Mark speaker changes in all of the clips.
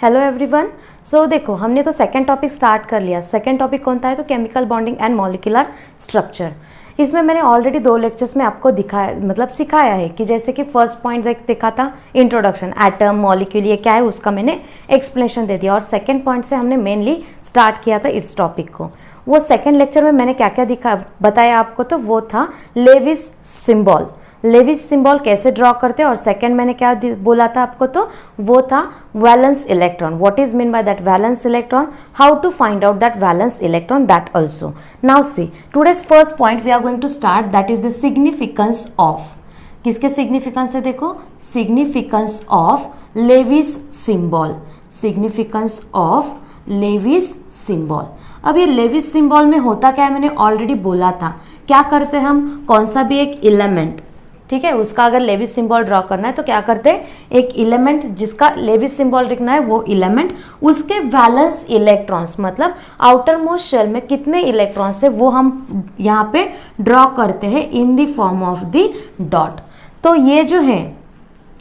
Speaker 1: Hello everyone. सो देखो, हमने तो सेकंड टॉपिक स्टार्ट कर लिया। सेकंड टॉपिक कौन था है तो chemical bonding and molecular structure. इसमें मैंने ऑलरेडी 2 लेक्चर्स में आपको दिखाया, मतलब सिखाया है कि जैसे कि फर्स्ट पॉइंट देखा था इंट्रोडक्शन, एटम मॉलिक्यूल ये क्या है उसका मैंने एक्सप्लेनेशन दे दिया, और सेकंड पॉइंट से हमने मेनली स्टार्ट किया था इस टॉपिक को। वो सेकंड लेक्चर में मैंने क्या क्या बताया आपको, तो वो था लेविस सिंबल। लेविस सिंबल कैसे ड्रॉ करते हैं, और सेकंड मैंने क्या बोला था आपको, तो वो था valence electron. What is mean by that valence electron, how to find out that valence electron, that also. Now see today's first point we are going to start, that is the significance of, किसके significance है देखो, significance of Lewis symbol, significance of Lewis symbol. अब ये Levi's symbol में होता क्या है, मैंने ऑलरेडी बोला था। क्या करते हैं हम, कौन सा भी एक इलेमेंट, ठीक है, उसका अगर लेविस सिंबल ड्रॉ करना है तो क्या करते हैं, एक इलेमेंट जिसका लेविस सिंबल लिखना है, वो इलेमेंट उसके वैलेंस इलेक्ट्रॉन्स, मतलब आउटर मोस्ट शेल में कितने इलेक्ट्रॉन्स है वो हम यहाँ पे ड्रॉ करते हैं in the form of the dot. तो ये जो है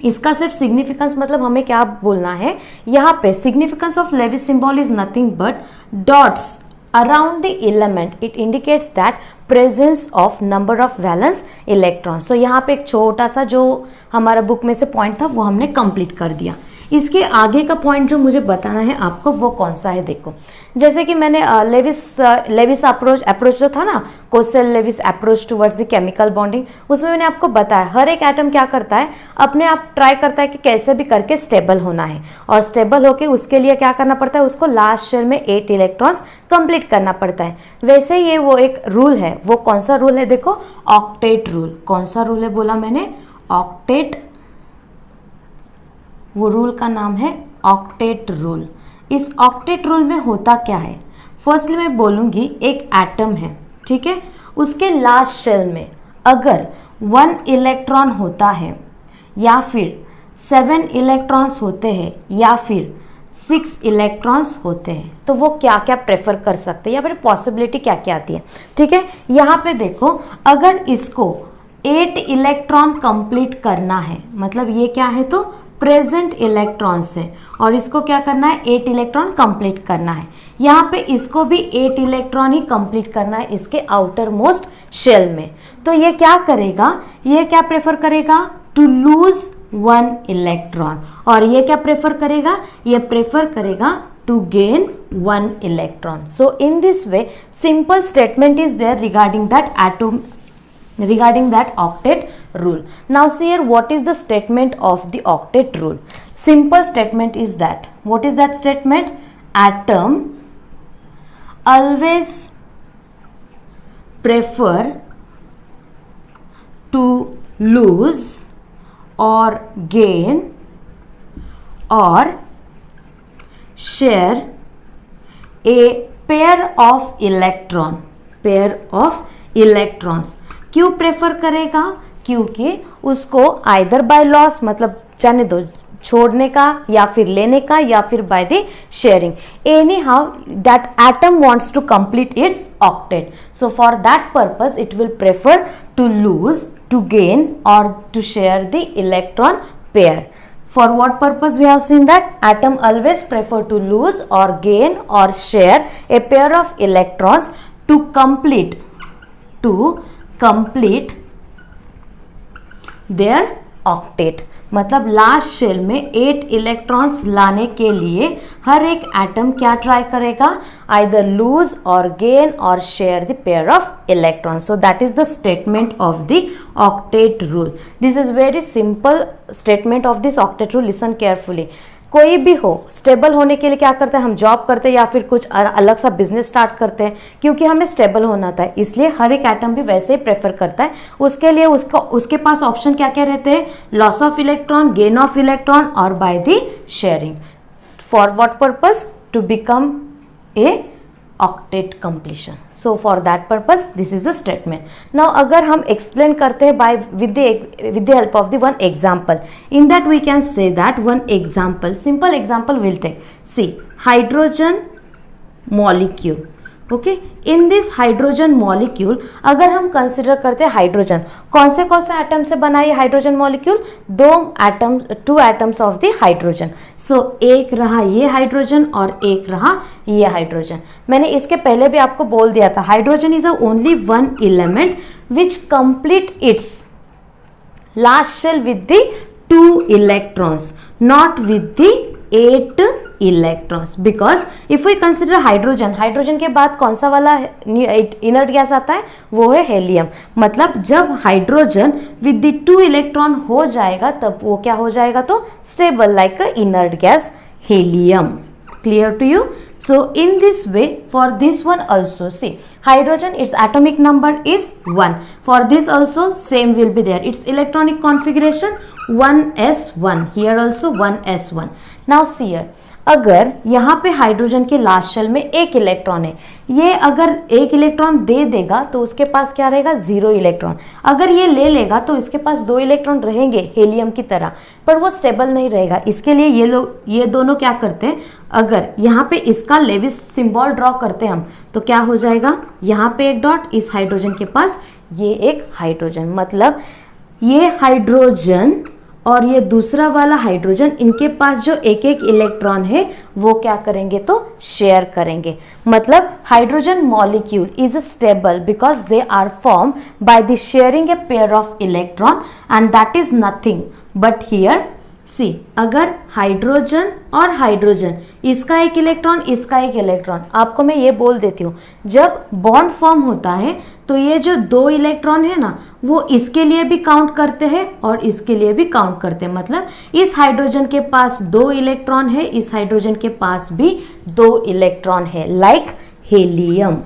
Speaker 1: इसका सिर्फ सिग्निफिकेंस, मतलब हमें क्या बोलना है यहाँ पे, significance of Lewis symbol is nothing but dots around the element, it indicates that presence of number of valence electrons। so यहाँ पे एक छोटा सा जो हमारा बुक में से पॉइंट था वो हमने कंप्लीट कर दिया। इसके आगे का पॉइंट जो मुझे बताना है आपको वो कौन सा है, देखो जैसे कि मैंने लेविस अप्रोच जो था ना, Kossel Lewis approach towards the chemical bonding, उसमें मैंने आपको बताया हर एक एटम क्या करता है, अपने आप ट्राई करता है कि कैसे भी करके स्टेबल होना है, और स्टेबल होके उसके लिए क्या करना पड़ता है, उसको लास्ट शेल में 8 इलेक्ट्रॉन्स कंप्लीट करना पड़ता है। वैसे ये वो एक रूल है, वो कौन सा रूल है देखो, ऑक्टेट रूल। कौन सा रूल है बोला मैंने, ऑक्टेट, वो रूल का नाम है ऑक्टेट रूल। इस ऑक्टेट रूल में होता क्या है, फर्स्टली मैं बोलूँगी एक एटम है, ठीक है, उसके लास्ट शेल में अगर 1 इलेक्ट्रॉन होता है, या फिर 7 इलेक्ट्रॉन्स होते हैं, या फिर 6 इलेक्ट्रॉन्स होते हैं, तो वो क्या क्या प्रेफर कर सकते हैं, या फिर पॉसिबिलिटी क्या क्या आती है, ठीक है। यहाँ पे देखो, अगर इसको 8 इलेक्ट्रॉन कंप्लीट करना है, मतलब ये क्या है तो प्रेजेंट इलेक्ट्रॉन्स है, और इसको क्या करना है, 8 इलेक्ट्रॉन कंप्लीट करना है। यहाँ पे इसको भी 8 इलेक्ट्रॉन ही कंप्लीट करना है इसके आउटर मोस्ट शेल में। तो ये क्या करेगा, ये क्या प्रेफर करेगा, टू लूज 1 इलेक्ट्रॉन, और ये क्या प्रेफर करेगा, ये प्रेफर करेगा to gain 1 electron. So in this way simple statement is there regarding that atom, regarding that octet rule. Now see here, what is the statement of the octet rule? Simple statement is that, what is that statement, atom always prefer to lose or gain or share a pair of electrons। क्यों prefer करेगा, क्योंकि उसको either by loss, मतलब जाने दो छोड़ने का, या फिर लेने का, या फिर by the sharing, anyhow that atom wants to complete its octet. So for that purpose it will prefer to lose, to gain और to share the electron pair. For what purpose we have seen that atom always prefer to lose or gain or share a pair of electrons to complete their octet। मतलब last shell में 8 electrons लाने के लिए हर एक atom क्या try करेगा, either loose और gain और share the pair of electrons. So that is the statement of the octet rule. This is very simple statement of this octet rule, listen carefully. कोई भी हो, स्टेबल होने के लिए क्या करते हैं हम, जॉब करते हैं या फिर कुछ अलग सा बिजनेस स्टार्ट करते हैं, क्योंकि हमें स्टेबल होना था, इसलिए हर एक एटम भी वैसे ही प्रेफर करता है। उसके लिए उसके पास ऑप्शन क्या क्या रहते हैं, loss of electron, gain of electron और by the sharing. For what purpose, to become a octet completion. So for that purpose this is the statement. Now अगर हम एक्सप्लेन करते हैं by with the help of the one example, in that we can say that one example, simple example will take, see hydrogen molecule, okay. In this hydrogen molecule, अगर हम consider करते हैं hydrogen, कौन से atom से बना ये hydrogen molecule? Two atoms of the hydrogen. So एक रहा ये हाइड्रोजन और एक रहा ये हाइड्रोजन। मैंने इसके पहले भी आपको बोल दिया था, hydrogen is only one element which complete its last shell with the 2 electrons, not with the 8 electrons, because if we consider hydrogen के बाद कौन सा वाला इनर्ट गैस आता है? वो है हेलियम। मतलब जब हाइड्रोजन विद द 2 इलेक्ट्रॉन हो जाएगा तब वो क्या हो जाएगा? तो stable like a inert gas helium. Clear to you? So in this way, for this one also, see, hydrogen, its atomic number is 1. For this also same will be there. Its electronic configuration 1s1. Here also 1s1. Now see here, अगर यहाँ पे hydrogen के last shell में एक electron है, ये अगर एक इलेक्ट्रॉन दे देगा तो उसके पास क्या रहेगा? 0 इलेक्ट्रॉन। अगर ये ले लेगा तो इसके पास 2 इलेक्ट्रॉन रहेंगे हेलियम की तरह, पर वो स्टेबल नहीं रहेगा। इसके लिए ये दोनों क्या करते हैं, अगर यहाँ पे इसका लेविस सिंबल ड्रॉ करते हैं हम, तो क्या हो जाएगा? यहाँ पे एक डॉट, इस हाइड्रोजन के पास ये एक हाइड्रोजन, मतलब ये हाइड्रोजन और ये दूसरा वाला हाइड्रोजन, इनके पास जो एक एक इलेक्ट्रॉन है वो क्या करेंगे? तो शेयर करेंगे। मतलब hydrogen molecule is stable because they are form by the sharing a pair of electron and that is nothing but here see, अगर हाइड्रोजन और हाइड्रोजन, इसका एक इलेक्ट्रॉन, आपको मैं ये बोल देती हूँ, जब बॉन्ड फॉर्म होता है तो ये जो 2 इलेक्ट्रॉन है ना, वो इसके लिए भी काउंट करते हैं और इसके लिए भी काउंट करते हैं। मतलब इस हाइड्रोजन के पास 2 इलेक्ट्रॉन है, इस हाइड्रोजन के पास भी 2 इलेक्ट्रॉन है, like helium.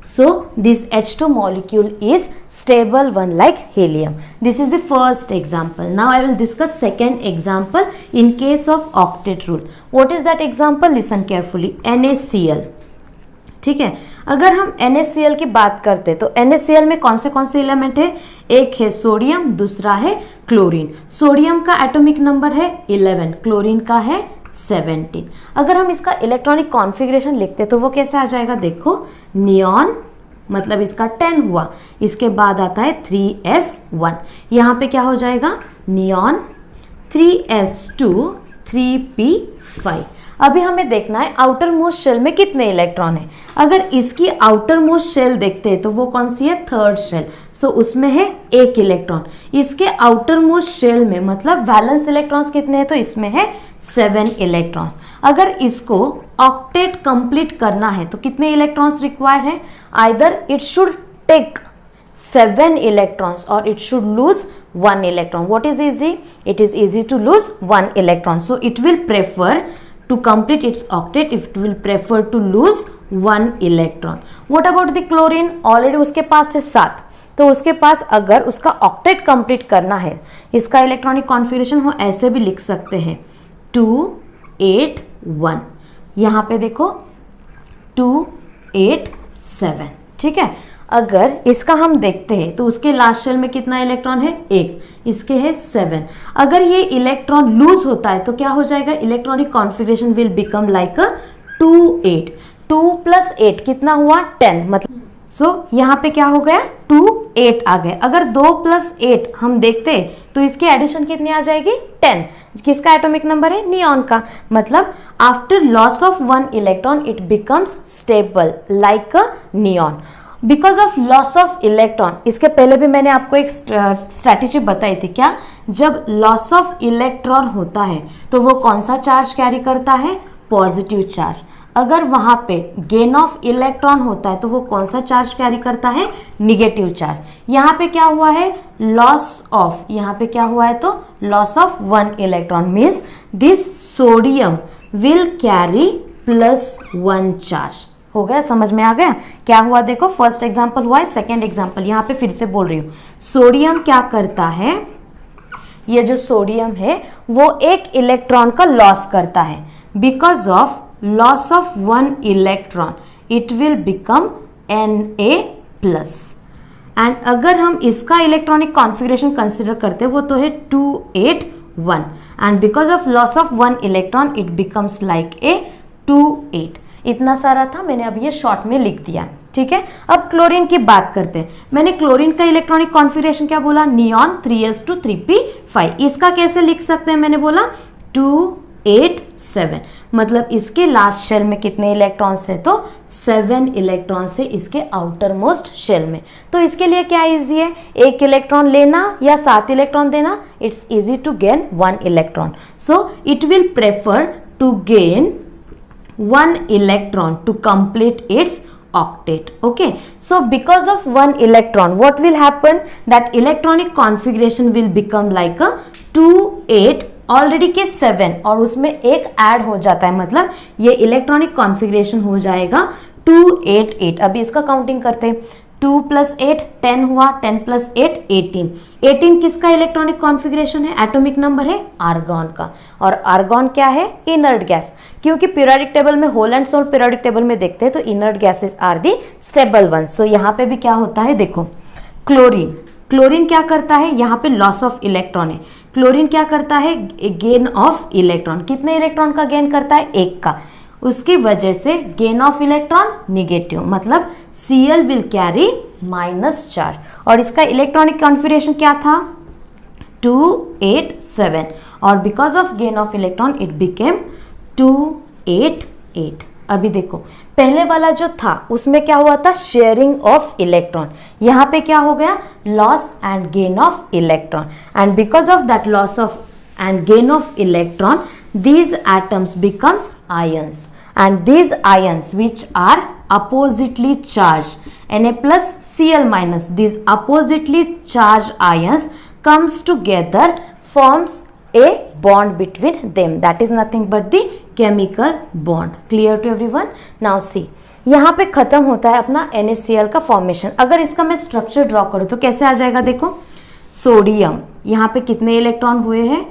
Speaker 1: So this H2 molecule is stable one like helium. This is the first example. Now I will discuss second example in case of octet rule. What is that example? Listen carefully. NaCl. ठीक है, अगर हम NaCl की बात करते हैं तो NaCl में कौन से एलिमेंट है? एक है सोडियम, दूसरा है क्लोरीन। सोडियम का एटॉमिक नंबर है 11, क्लोरीन का है 17। अगर हम इसका इलेक्ट्रॉनिक कॉन्फ़िगरेशन लिखते तो वो कैसे आ जाएगा? देखो, नियॉन, मतलब इसका 10 हुआ, इसके बाद आता है 3s1, यहाँ पे क्या हो जाएगा? Neon, 3s2, 3p5। अभी हमें देखना है आउटर मोस्ट शेल में कितने इलेक्ट्रॉन है। अगर इसकी आउटर मोस्ट शेल देखते हैं तो वो कौन सी है? Third shell. सो उसमें है 1 इलेक्ट्रॉन। इसके आउटर मोस्ट शेल में मतलब वैलेंस इलेक्ट्रॉन्स कितने हैं? तो इसमें है 7 इलेक्ट्रॉन्स। अगर इसको ऑक्टेट कंप्लीट करना है तो कितने इलेक्ट्रॉन्स रिक्वायर्ड है? Either it should take 7 electrons or it should lose 1 electron. What is easy? It is easy to lose 1 electron. So it will prefer to complete its octet, it will prefer to lose 1 electron. What about the chlorine? Already उसके पास है 7, तो उसके पास अगर उसका octet complete करना है, इसका electronic configuration हम ऐसे भी लिख सकते हैं 2 8 1। यहाँ पे देखो 2 8 7, ठीक है। अगर इसका हम देखते हैं तो उसके लास्ट शेल में कितना इलेक्ट्रॉन है? 1, इसके है 7। अगर ये इलेक्ट्रॉन लूज होता है तो क्या हो जाएगा? Electronic configuration will become like अ 2 8। 2 + 8 कितना हुआ? 10। मतलब यहाँ पे क्या हो गया? 2 8 आ गए। अगर 2 + 8 हम देखते हैं तो इसकी एडिशन कितनी आ जाएगी? 10। किसका एटॉमिक नंबर है? नियॉन का। मतलब after loss of 1 electron it becomes stable like a neon because of loss of electron. इसके पहले भी मैंने आपको एक स्ट्रैटेजी बताई थी, क्या? जब लॉस ऑफ इलेक्ट्रॉन होता है तो वो कौन सा चार्ज कैरी करता है? Positive charge. अगर वहां पे गेन ऑफ इलेक्ट्रॉन होता है तो वो कौन सा चार्ज कैरी करता है? Negative charge. यहाँ पे क्या हुआ है? लॉस ऑफ, यहाँ पे क्या हुआ है? तो loss of 1 electron means this sodium will carry +1 charge. हो गया? समझ में आ गया क्या हुआ? देखो, फर्स्ट एग्जांपल हुआ है, सेकंड एग्जांपल यहाँ पे फिर से बोल रही हूँ। सोडियम क्या करता है? ये जो सोडियम है वो 1 इलेक्ट्रॉन का लॉस करता है। Because of loss of 1 electron it will become Na+। And अगर हम इसका इलेक्ट्रॉनिक कॉन्फ़िगरेशन कंसिडर करते हैं वो तो है 2 8 1 and because of loss of 1 electron it becomes like a 2 8। इतना सारा था, मैंने अब ये शॉर्ट में लिख दिया, ठीक है। अब क्लोरीन की बात करते हैं। मैंने क्लोरीन का इलेक्ट्रॉनिक कॉन्फ़िगरेशन क्या बोला, नियॉन 3s2 3p5। इसका कैसे लिख सकते हैं, मैंने बोला 2 8 7, मतलब इसके लास्ट शेल में कितने इलेक्ट्रॉन्स है, तो 7 इलेक्ट्रॉन्स है इसके आउटर मोस्ट शेल में। तो इसके लिए क्या इजी है, एक इलेक्ट्रॉन लेना या 7 इलेक्ट्रॉन देना, it's easy to gain 1 electron. So it will prefer to gain 1 electron to complete its octet. Okay, so because of 1 electron what will happen, that electronic configuration will become like a 2 8, already के 7 और उसमें एक add हो जाता है, मतलब ये electronic configuration हो जाएगा 2 8 8। अभी इसका काउंटिंग करते हैं, 2 + 8 10 हुआ, 10 + 8 18। 18 किसका इलेक्ट्रॉनिक कॉन्फ़िगरेशन है, एटॉमिक नंबर है आर्गॉन का, और आर्गॉन क्या है, इनर्ट गैस। क्योंकि पीरियोडिक टेबल में whole and sole periodic table में देखते हैं तो inert gases are the stable one. So यहाँ पे भी क्या होता है, देखो क्लोरीन, क्लोरीन क्या करता है, यहाँ पे लॉस ऑफ इलेक्ट्रॉन है, क्लोरीन क्या करता है, गेन ऑफ इलेक्ट्रॉन। कितने इलेक्ट्रॉन का गेन करता है, एक का, उसकी वजह से गेन ऑफ इलेक्ट्रॉन निगेटिव, मतलब Cl will carry minus charge. और इसका इलेक्ट्रॉनिक कॉन्फ़िगरेशन क्या था, 2 8 7, और because of gain of electron it became 2 8 8। अभी देखो पहले वाला जो था उसमें क्या हुआ था, शेयरिंग ऑफ इलेक्ट्रॉन, यहाँ पे क्या हो गया, loss and gain of electron, and because of that loss of and gain of electron, these atoms becomes ions, and these ions which are oppositely charged, Na plus Cl minus, these oppositely charged ions comes together, forms a bond between them, that is nothing but the chemical bond. Clear to everyone? Now see, यहाँ पे खत्म होता है अपना NaCl का formation. अगर इसका मैं स्ट्रक्चर ड्रॉ करूँ तो कैसे आ जाएगा, देखो सोडियम, यहाँ पे कितने इलेक्ट्रॉन हुए हैं,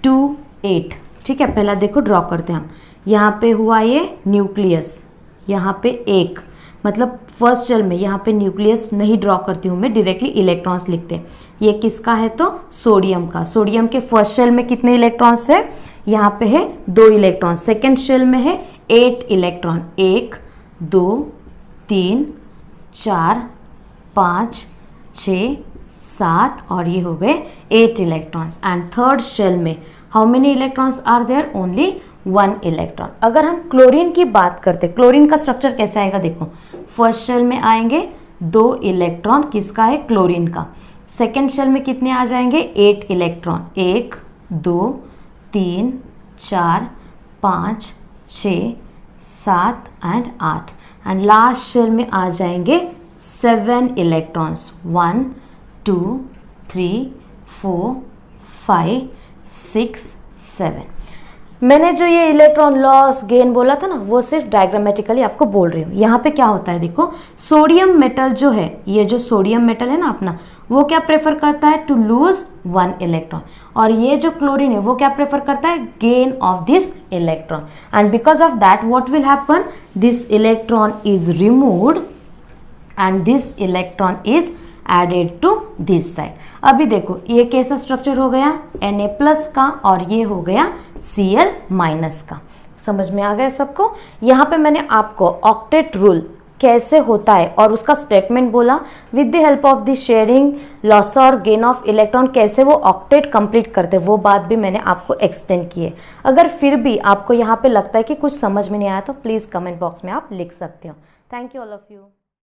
Speaker 1: 2 8, ठीक है। पहला देखो ड्रॉ करते हैं हम, यहाँ पे हुआ ये न्यूक्लियस, यहाँ पे एक, मतलब फर्स्ट शेल में यहाँ पे न्यूक्लियस नहीं ड्रॉ करती हूँ मैं, डायरेक्टली इलेक्ट्रॉन्स लिखते हैं। ये किसका है, तो सोडियम का। सोडियम के फर्स्ट शेल में कितने इलेक्ट्रॉन्स है, यहाँ पे है 2 इलेक्ट्रॉन। सेकेंड शेल में है 8 इलेक्ट्रॉन, 1 2 3 4 5 6 7, और ये हो गए 8 इलेक्ट्रॉन्स। एंड थर्ड शेल में how many electrons are there, only 1 electron. अगर हम क्लोरीन की बात करते, क्लोरीन का स्ट्रक्चर कैसे आएगा, देखो फर्स्ट शेल में आएंगे 2 इलेक्ट्रॉन, किसका है, क्लोरीन का। सेकेंड शेल में कितने आ जाएंगे, 8 electron, 1 2 3 4 5 6 7 and 8, and last shell में आ जाएंगे 7 इलेक्ट्रॉन्स, 1 2 3 4 5 6 7। मैंने जो ये इलेक्ट्रॉन लॉस गेन बोला था ना, वो सिर्फ डायग्रामेटिकली आपको बोल रही हूँ। यहाँ पे क्या होता है, देखो सोडियम मेटल जो है, ये जो सोडियम मेटल है ना अपना, वो क्या प्रेफर करता है, टू लूज 1 इलेक्ट्रॉन, और ये जो क्लोरीन है वो क्या प्रेफर करता है, gain of this electron. And because of that what will happen, this electron is removed and this electron is added to this side. अभी देखो ये कैसा स्ट्रक्चर हो गया, Na प्लस का, और ये हो गया Cl माइनस का। समझ में आ गया सबको? यहाँ पे मैंने आपको ऑक्टेट रूल कैसे होता है और उसका स्टेटमेंट बोला, with the help of the sharing, loss और गेन ऑफ इलेक्ट्रॉन, कैसे वो ऑक्टेट कंप्लीट करते, वो बात भी मैंने आपको एक्सप्लेन की है। अगर फिर भी आपको यहाँ पे लगता है कि कुछ समझ में नहीं आया तो प्लीज़ कमेंट बॉक्स में आप लिख सकते हो। Thank you all of you.